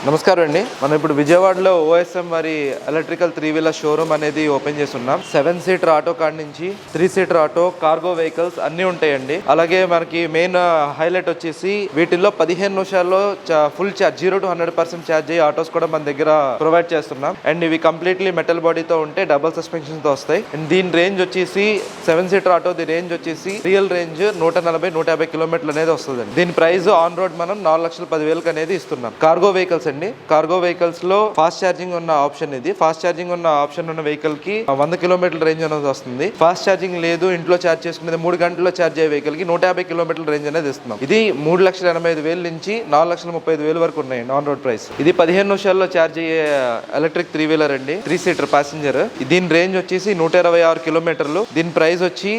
నమస్కారం అండి. మనం ఇప్పుడు విజయవాడలో ఓఎస్ఎం వారి ఎలక్ట్రికల్ 3-వీలర్ షోరూమ్ అనేది ఓపెన్ చేస్తున్నాం. 7 సీటర్ ఆటో కార్ నుంచి 3 సీటర్ ఆటో, కార్గో వెహికల్స్ అన్ని ఉంటాయండి. అలాగే మనకి మెయిన్ హైలైట్ వచ్చేసి వీటిల్లో 15 నిమిషాల్లో ఫుల్ ఛార్జ్ 0 to 100% ఛార్జ్ అయ్యే ఆటోస్ కూడా మన దగ్గర ప్రొవైడ్ చేస్తున్నాం. అండ్ ఇవి కంప్లీట్లీ మెటల్ బాడీతో ఉంటే డబుల్ సస్పెన్షన్ తో వస్తాయి. అండ్ దీని రేంజ్ వచ్చేసి 7 సీటర్ ఆటో రేంజ్ వచ్చేసి రియల్ రేంజ్ 140-150 కిలోమీటర్లు అనేది వస్తుంది. దీని ప్రైస్ ఆన్ రోడ్ మనం 4,10,000 అనేది ఇస్తున్నాం. కార్గో వెహికల్స్ అండి. కార్గో వెహికల్స్ లో ఫాస్ట్ ఛార్జింగ్ ఉన్న ఆప్షన్ ఇది. ఫాస్ట్ ఛార్జింగ్ ఉన్న ఆప్షన్ ఉన్న వెహికల్ కి 100 కిలోమీటర్ల రేంజ్ అనేది వస్తుంది. ఫాస్ట్ ఛార్జింగ్ లేదు, ఇంట్లో ఛార్జ్ చేసుకునేది 3 గంటల్లో ఛార్జ్ అయ్యే వెహికల్ కి 150 కిలోమీటర్ల రేంజ్ అనేది ఇస్తున్నాం. ఇది 3,85,000 నుంచి 4,35,000 వరకు ఉన్నాయండి ఆన్ రోడ్ ప్రైస్. ఇది 15 నిమిషాల్లో ఛార్జ్ అయ్యే ఎలక్ట్రిక్ 3-వీలర్ అండి. 3 సీటర్ ప్యాసింజర్. దీని రేంజ్ వచ్చేసి 126 కిలోమీటర్లు. దీని ప్రైస్ వచ్చి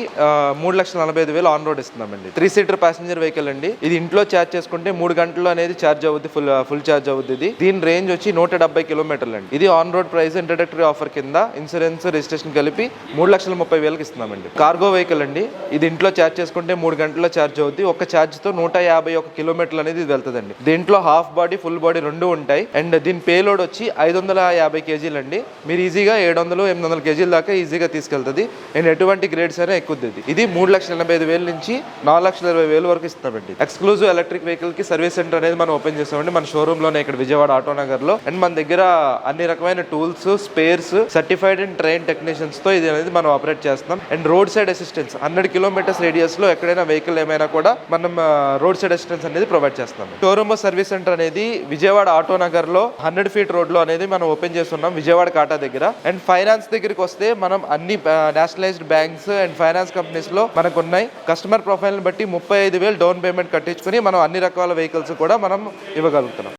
3,45,000 ఆన్ రోడ్ ఇస్తున్నామండి. 3 సీటర్ ప్యాసింజర్ వెహికల్ అండి. ఇది ఇంట్లో ఛార్జ్ చేసుకుంటే 3 గంటల్లో అనేది ఛార్జ్ అవుద్ది, ఫుల్ ఛార్జ్ అవుద్ది. దీని రేంజ్ వచ్చి 170 కిలోమీటర్లు అండి. ఇది on road price introductory offer కింద ఇన్సూరెన్స్ రిజిస్ట్రేషన్ కలిపి 3,30,000 ఇస్తున్నామండి. కార్గో వెహికల్ అండి. ఇది ఇంట్లో ఛార్జ్ చేసుకుంటే 3 గంటల్లో ఛార్జ్ అవుద్ది. ఒక ఛార్జ్ తో 151 కిలోమీటర్లు అనేది వెళ్తుందండి. దీంట్లో హాఫ్ బాడీ, ఫుల్ బాడీ రెండు ఉంటాయి. అండ్ దీని పేలోడ్ వచ్చి 550 కేజీలు అండి. మీరు ఈజీగా 700-800 కేజీల దాకా ఈజీగా తీసుకెళ్తుంది. అండ్ ఎటువంటి గ్రేడ్స్ అయినా ఎక్కుద్ది. ఇది 3,85,000 నుంచి 4,20,000 వరకు ఇస్తామండి. ఎక్స్క్లూజివ్ ఎలక్ట్రిక్ వెహికల్ కి సర్వీస్ సెంటర్ అనేది మనం ఓపెన్ చేస్తామండి మన షోరూమ్ లోనే, ఇక్కడ విజయవాడ ఆటో నగర్ లో. అండ్ మన దగ్గర అన్ని రకమైన tools, spares, certified and train technicians తో ఇది అనేది మనం ఆపరేట్ చేస్తున్నాం. And road side assistance 100 kilometres radius లో ఎక్కడైనా వెహికల్ ఏమైనా కూడా మనం రోడ్ సైడ్ అసిస్టెన్స్ అనేది ప్రొవైడ్ చేస్తాం. షోరూమ్ సర్వీస్ సెంటర్ అనేది విజయవాడ ఆటో నగర్ లో 100 ఫీట్ రోడ్ లో అనేది మనం ఓపెన్ చేస్తున్నాం విజయవాడ కాటా దగ్గర. అండ్ ఫైనాన్స్ దగ్గరికి వస్తే మనం అన్ని nationalised banks and finance companies లో మనకు ఉన్నాయి. కస్టమర్ ప్రొఫైల్ బట్టి 35,000 డౌన్ పేమెంట్ కట్టించుకుని మనం అన్ని రకాల వెహికల్స్ కూడా మనం ఇవ్వగలుగుతున్నాం.